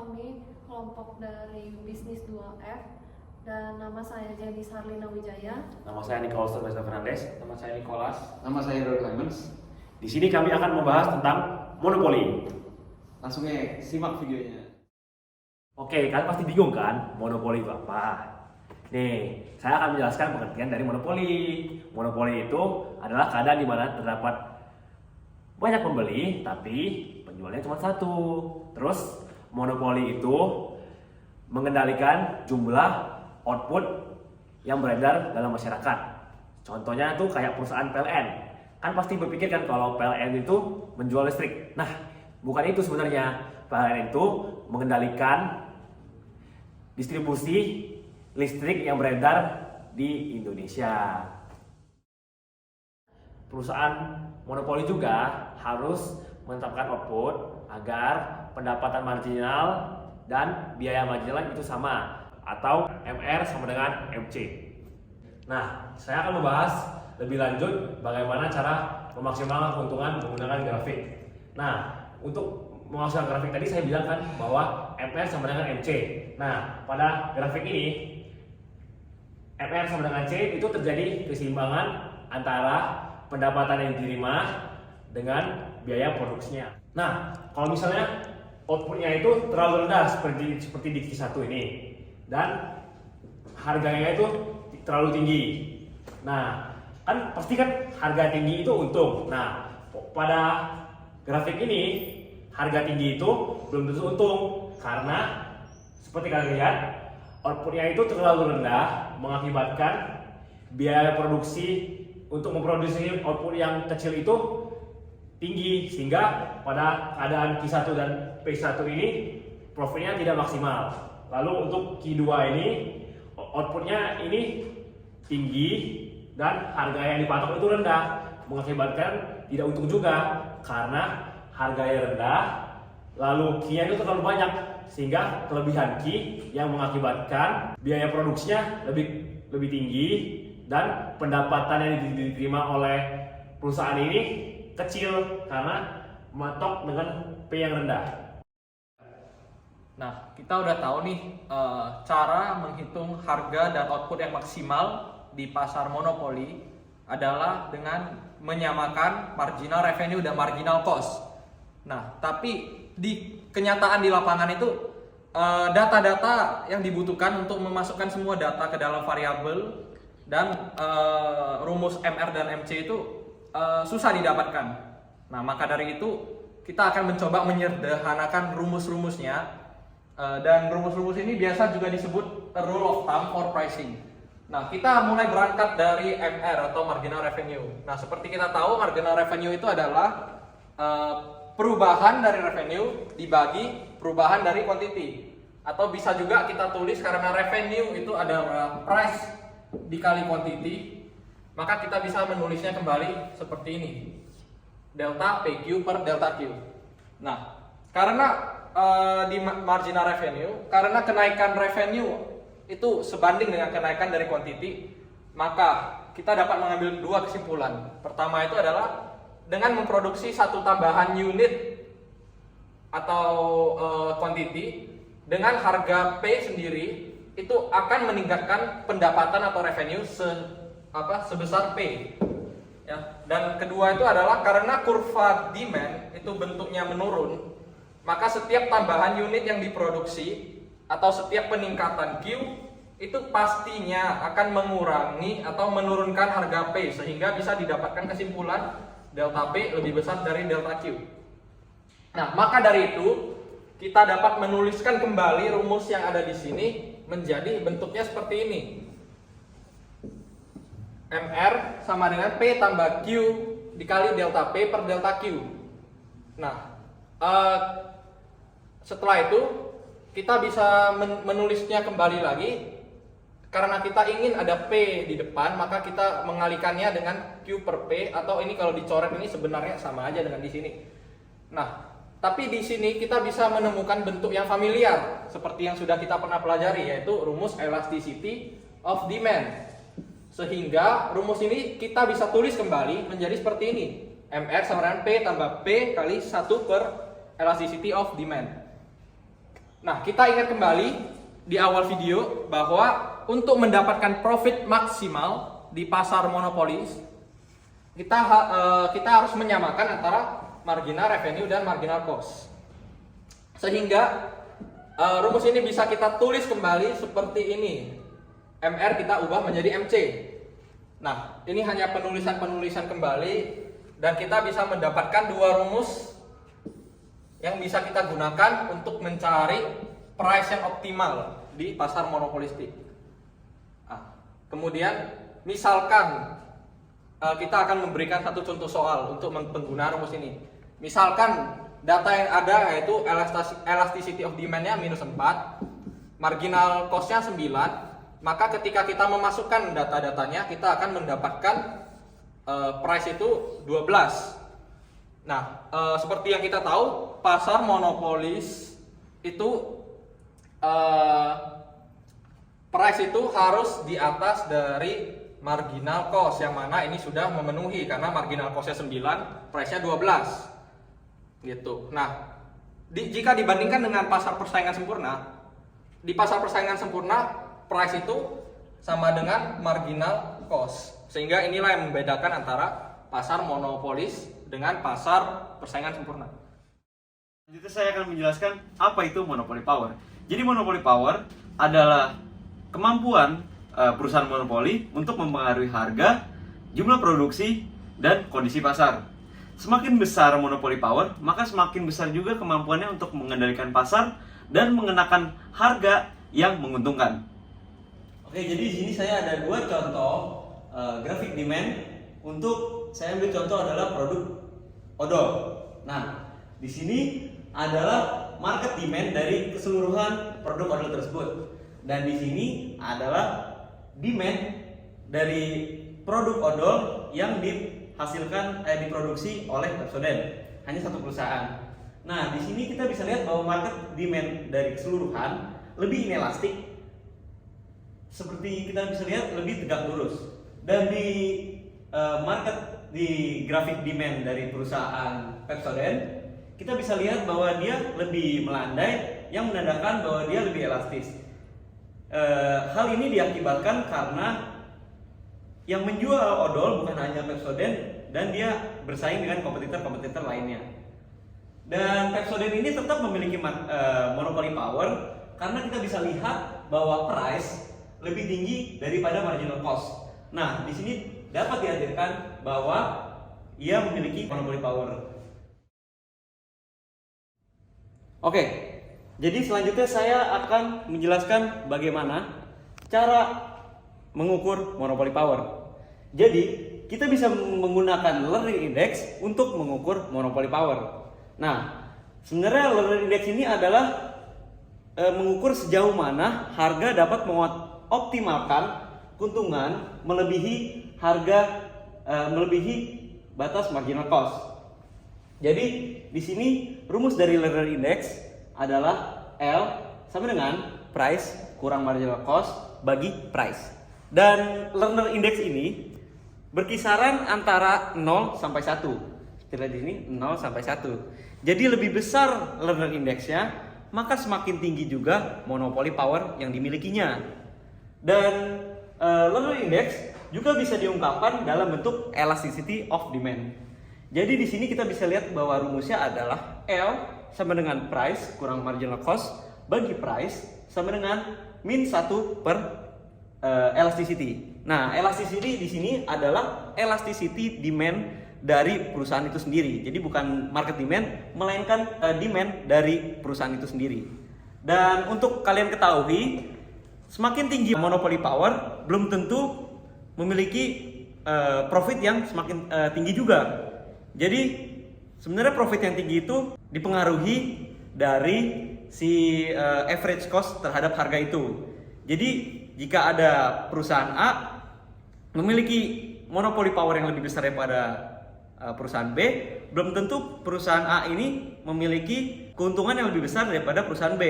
kami kelompok dari bisnis 2F dan nama saya Janice Harlina Wijaya. Nama saya Nicholas Fernandez. Nama saya Nicholas. Nama saya Rod Clemens. Di sini kami akan membahas tentang monopoli. Langsung simak videonya. Oke, kalian pasti bingung kan monopoli itu apa? Nih, saya akan menjelaskan pengertian dari monopoli. Monopoli itu adalah keadaan di mana terdapat banyak pembeli, tapi penjualnya cuma satu. Terus, monopoli itu mengendalikan jumlah output yang beredar dalam masyarakat. Contohnya tuh kayak perusahaan PLN. Kan pasti berpikir kan kalau PLN itu menjual listrik. Nah, bukan itu sebenarnya. PLN itu mengendalikan distribusi listrik yang beredar di Indonesia. Perusahaan monopoli juga harus menetapkan output agar pendapatan marginal dan biaya marginal itu sama, atau MR sama dengan MC. Nah, saya akan membahas lebih lanjut bagaimana cara memaksimalkan keuntungan menggunakan grafik. Nah, untuk memaksimalkan grafik tadi saya bilang kan bahwa MR sama dengan MC. Nah, pada grafik ini MR sama dengan C itu terjadi keseimbangan antara pendapatan yang diterima dengan biaya produksinya. Nah, kalau misalnya outputnya itu terlalu rendah seperti di Q1 ini dan harganya itu terlalu tinggi. Nah, kan pasti kan harga tinggi itu untung. Nah, pada grafik ini harga tinggi itu belum tentu untung karena seperti kalian lihat outputnya itu terlalu rendah mengakibatkan biaya produksi untuk memproduksi output yang kecil itu tinggi, sehingga pada keadaan Q1 dan P1 ini profitnya tidak maksimal. Lalu untuk Q2 ini outputnya ini tinggi dan harga yang dipatok itu rendah, mengakibatkan tidak untung juga karena harganya rendah lalu Q-nya itu terlalu banyak, sehingga kelebihan Q yang mengakibatkan biaya produksinya lebih tinggi dan pendapatan yang diterima oleh perusahaan ini kecil karena mematok dengan P yang rendah. Nah, kita udah tahu nih cara menghitung harga dan output yang maksimal di pasar monopoli adalah dengan menyamakan marginal revenue dan marginal cost. Nah, tapi di kenyataan di lapangan itu data-data yang dibutuhkan untuk memasukkan semua data ke dalam variabel dan rumus MR dan MC itu susah didapatkan. Nah, maka dari itu kita akan mencoba menyederhanakan rumus-rumusnya, dan rumus-rumus ini biasa juga disebut rule of thumb for pricing. Nah, kita mulai berangkat dari MR atau marginal revenue. Nah, seperti kita tahu marginal revenue itu adalah perubahan dari revenue dibagi perubahan dari quantity, atau bisa juga kita tulis karena revenue itu adalah price dikali quantity, maka kita bisa menulisnya kembali seperti ini, delta PQ per delta Q. Nah, karena di marginal revenue, karena kenaikan revenue itu sebanding dengan kenaikan dari quantity, maka kita dapat mengambil dua kesimpulan. Pertama itu adalah dengan memproduksi satu tambahan unit atau quantity dengan harga P sendiri itu akan meningkatkan pendapatan atau revenue sebesar P. Ya. Dan kedua itu adalah karena kurva demand itu bentuknya menurun, maka setiap tambahan unit yang diproduksi atau setiap peningkatan Q itu pastinya akan mengurangi atau menurunkan harga P, sehingga bisa didapatkan kesimpulan delta P lebih besar dari delta Q. Nah, maka dari itu kita dapat menuliskan kembali rumus yang ada di sini menjadi bentuknya seperti ini. MR sama dengan P tambah Q dikali delta P per delta Q. Nah, setelah itu kita bisa menulisnya kembali lagi. Karena kita ingin ada P di depan, maka kita mengalihkannya dengan Q per P, atau ini kalau dicoret ini sebenarnya sama aja dengan di sini. Nah, tapi di sini kita bisa menemukan bentuk yang familiar seperti yang sudah kita pernah pelajari, yaitu rumus elasticity of demand. Sehingga rumus ini kita bisa tulis kembali menjadi seperti ini. MR sama dengan P tambah P kali 1 per elasticity of demand. Nah, kita ingat kembali di awal video bahwa untuk mendapatkan profit maksimal di pasar monopolis, kita harus menyamakan antara marginal revenue dan marginal cost. Sehingga rumus ini bisa kita tulis kembali seperti ini. MR kita ubah menjadi MC. Nah, ini hanya penulisan kembali dan kita bisa mendapatkan dua rumus yang bisa kita gunakan untuk mencari price yang optimal di pasar monopolistik. Kemudian misalkan kita akan memberikan satu contoh soal untuk penggunaan rumus ini. Misalkan data yang ada yaitu elasticity of demand-nya -4, marginal cost-nya 9, maka ketika kita memasukkan data-datanya kita akan mendapatkan price itu 12. Nah, seperti yang kita tahu, pasar monopolis itu price itu harus di atas dari marginal cost, yang mana ini sudah memenuhi karena marginal cost-nya 9, price-nya 12. Gitu. Nah, jika dibandingkan dengan pasar persaingan sempurna, di pasar persaingan sempurna price itu sama dengan marginal cost. Sehingga inilah yang membedakan antara pasar monopolis dengan pasar persaingan sempurna. Selanjutnya saya akan menjelaskan apa itu monopoly power. Jadi monopoly power adalah kemampuan perusahaan monopoli untuk mempengaruhi harga, jumlah produksi, dan kondisi pasar. Semakin besar monopoly power, maka semakin besar juga kemampuannya untuk mengendalikan pasar dan mengenakan harga yang menguntungkan. Oke, jadi di sini saya ada dua contoh grafik demand. Untuk saya ambil contoh adalah produk odol. Nah, di sini adalah market demand dari keseluruhan produk odol tersebut, dan di sini adalah demand dari produk odol yang diproduksi oleh Pepsodent, hanya satu perusahaan. Nah, di sini kita bisa lihat bahwa market demand dari keseluruhan lebih inelastik, seperti kita bisa lihat lebih tegak lurus. Dan di grafik demand dari perusahaan Pepsodent, kita bisa lihat bahwa dia lebih melandai, yang menandakan bahwa dia lebih elastis. Hal ini diakibatkan karena yang menjual odol bukan hanya Pepsodent, dan dia bersaing dengan kompetitor-kompetitor lainnya. Dan Pepsodent ini tetap memiliki monopoly power karena kita bisa lihat bahwa price lebih tinggi daripada marginal cost. Nah, di sini dapat dihadirkan bahwa ia memiliki monopoly power. Oke, jadi selanjutnya saya akan menjelaskan bagaimana cara mengukur monopoly power. Jadi, kita bisa menggunakan learning index untuk mengukur monopoly power. Nah, sebenarnya learning index ini adalah mengukur sejauh mana harga dapat mengoptimalkan keuntungan melebihi batas marginal cost. Jadi di sini rumus dari learner index adalah L sama dengan price kurang marginal cost bagi price. Dan learner index ini berkisaran antara 0 sampai 1. Kita lihat di sini 0 sampai 1. Jadi lebih besar learner indexnya, maka semakin tinggi juga monopoly power yang dimilikinya. Dan learner index juga bisa diungkapkan dalam bentuk elasticity of demand. Jadi di sini kita bisa lihat bahwa rumusnya adalah L sama dengan price kurang marginal cost bagi price sama dengan min 1 per elasticity. Nah, elasticity di sini adalah elasticity demand dari perusahaan itu sendiri. Jadi bukan market demand, melainkan demand dari perusahaan itu sendiri. Dan untuk kalian ketahui, semakin tinggi monopoly power belum tentu memiliki profit yang semakin tinggi juga. Jadi sebenarnya profit yang tinggi itu dipengaruhi dari si average cost terhadap harga itu. Jadi jika ada perusahaan A memiliki monopoly power yang lebih besar daripada perusahaan B, belum tentu perusahaan A ini memiliki keuntungan yang lebih besar daripada perusahaan B.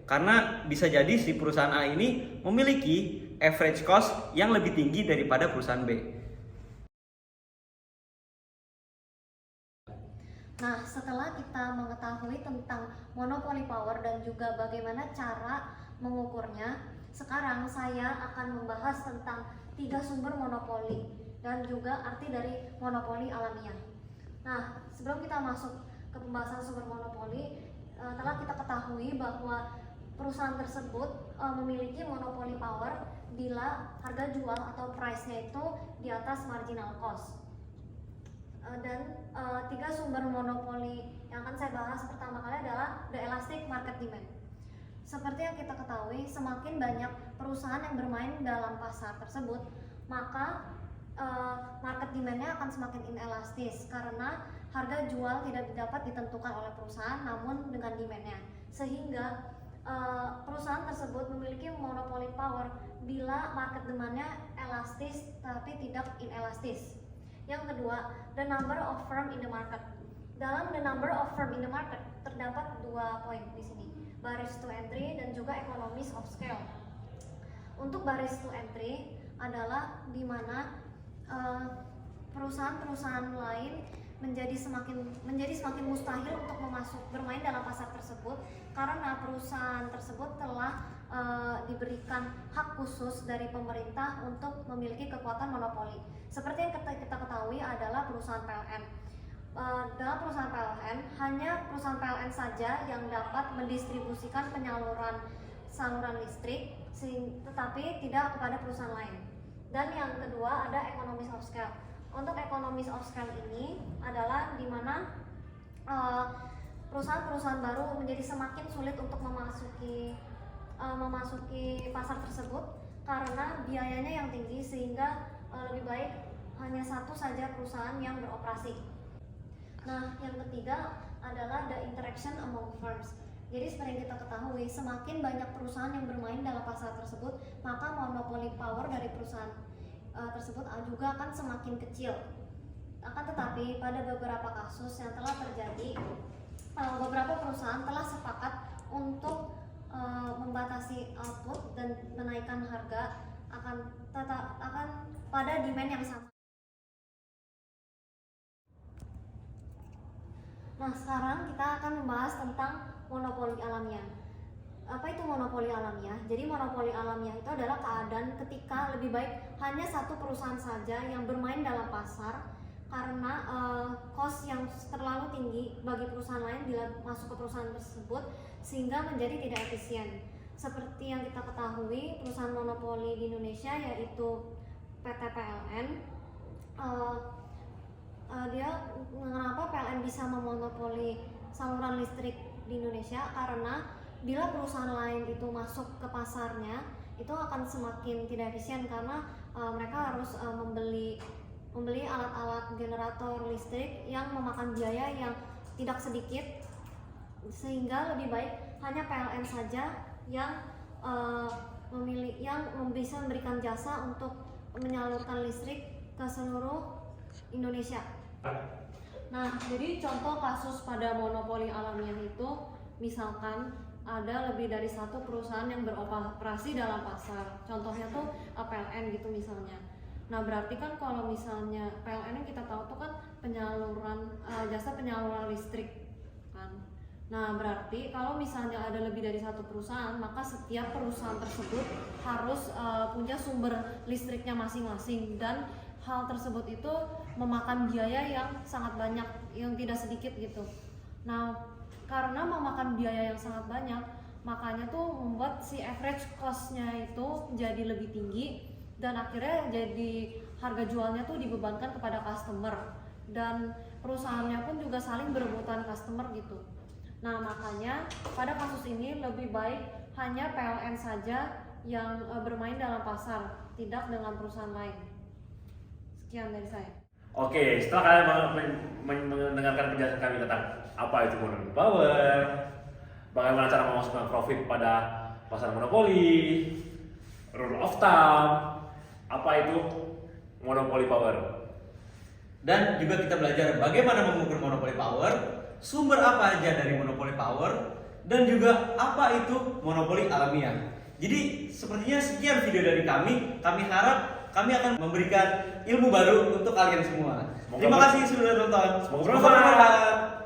Karena bisa jadi si perusahaan A ini memiliki average cost yang lebih tinggi daripada perusahaan B. Nah, setelah kita mengetahui tentang monopoli power dan juga bagaimana cara mengukurnya, sekarang saya akan membahas tentang 3 sumber monopoli dan juga arti dari monopoli alamiah. Nah, sebelum kita masuk ke pembahasan sumber monopoli, telah kita ketahui bahwa perusahaan tersebut memiliki monopoli power bila harga jual atau price-nya itu di atas marginal cost. Dan 3 sumber monopoli yang akan saya bahas pertama kali adalah the elastic market demand. Seperti yang kita ketahui, semakin banyak perusahaan yang bermain dalam pasar tersebut, maka market demand-nya akan semakin inelastis karena harga jual tidak dapat ditentukan oleh perusahaan namun dengan demand-nya, sehingga perusahaan tersebut memiliki monopoli power bila market demand-nya elastis tapi tidak inelastis. Yang kedua, the number of firm in the market. Dalam the number of firm in the market terdapat 2 poin di sini, barriers to entry dan juga economies of scale. Untuk barriers to entry adalah di mana perusahaan-perusahaan lain menjadi semakin mustahil untuk bermain dalam pasar tersebut karena perusahaan tersebut telah diberikan hak khusus dari pemerintah untuk memiliki kekuatan monopoli. Seperti yang kita ketahui adalah perusahaan PLN. Dalam perusahaan PLN, hanya perusahaan PLN saja yang dapat mendistribusikan saluran listrik, tetapi tidak kepada perusahaan lain. Dan yang kedua ada economies of scale. Untuk economies of scale ini adalah di mana perusahaan-perusahaan baru menjadi semakin sulit untuk memasuki pasar tersebut karena biayanya yang tinggi, sehingga lebih baik hanya satu saja perusahaan yang beroperasi. Nah, yang ketiga adalah the interaction among firms. Jadi seperti yang kita ketahui, semakin banyak perusahaan yang bermain dalam pasar tersebut, maka monopoli power dari perusahaan tersebut juga akan semakin kecil. Akan tetapi pada beberapa kasus yang telah terjadi, beberapa perusahaan telah sepakat untuk membatasi output dan menaikkan harga akan pada demand yang sama. Nah, sekarang kita akan membahas tentang monopoli alamiah. Apa itu monopoli alamiah? Jadi monopoli alamiah itu adalah keadaan ketika lebih baik hanya satu perusahaan saja yang bermain dalam pasar karena cost yang terlalu tinggi bagi perusahaan lain bila masuk ke perusahaan tersebut, sehingga menjadi tidak efisien. Seperti yang kita ketahui, perusahaan monopoli di Indonesia yaitu PT PLN. Kenapa PLN bisa memonopoli saluran listrik di Indonesia? Karena bila perusahaan lain itu masuk ke pasarnya, itu akan semakin tidak efisien karena mereka harus membeli alat-alat generator listrik yang memakan biaya yang tidak sedikit, sehingga lebih baik hanya PLN saja yang bisa memberikan jasa untuk menyalurkan listrik ke seluruh Indonesia. Nah, jadi contoh kasus pada monopoli alamiah itu, misalkan ada lebih dari satu perusahaan yang beroperasi dalam pasar. Contohnya tuh PLN gitu misalnya. Nah, berarti kan kalau misalnya PLN yang kita tahu tuh kan jasa penyaluran listrik kan. Nah, berarti kalau misalnya ada lebih dari satu perusahaan, maka setiap perusahaan tersebut harus punya sumber listriknya masing-masing, dan hal tersebut itu memakan biaya yang sangat banyak, yang tidak sedikit gitu. Nah, karena memakan biaya yang sangat banyak, makanya tuh membuat si average cost-nya itu jadi lebih tinggi, dan akhirnya jadi harga jualnya tuh dibebankan kepada customer, dan perusahaannya pun juga saling berebutan customer gitu. Nah, makanya pada kasus ini lebih baik hanya PLN saja yang bermain dalam pasar, tidak dengan perusahaan lain. Sekian dari saya. Oke, setelah kalian mendengarkan penjelasan kami tentang apa itu monopoli power, bagaimana cara memasukkan profit pada pasar monopoli, rule of thumb, apa itu monopoli power, dan juga kita belajar bagaimana mengukur monopoli power, sumber apa aja dari monopoli power, dan juga apa itu monopoli alamiah. Jadi sepertinya sekian video dari kami. Kami harap kami akan memberikan ilmu baru untuk kalian semua. Terima kasih sudah nonton. Semoga bermanfaat.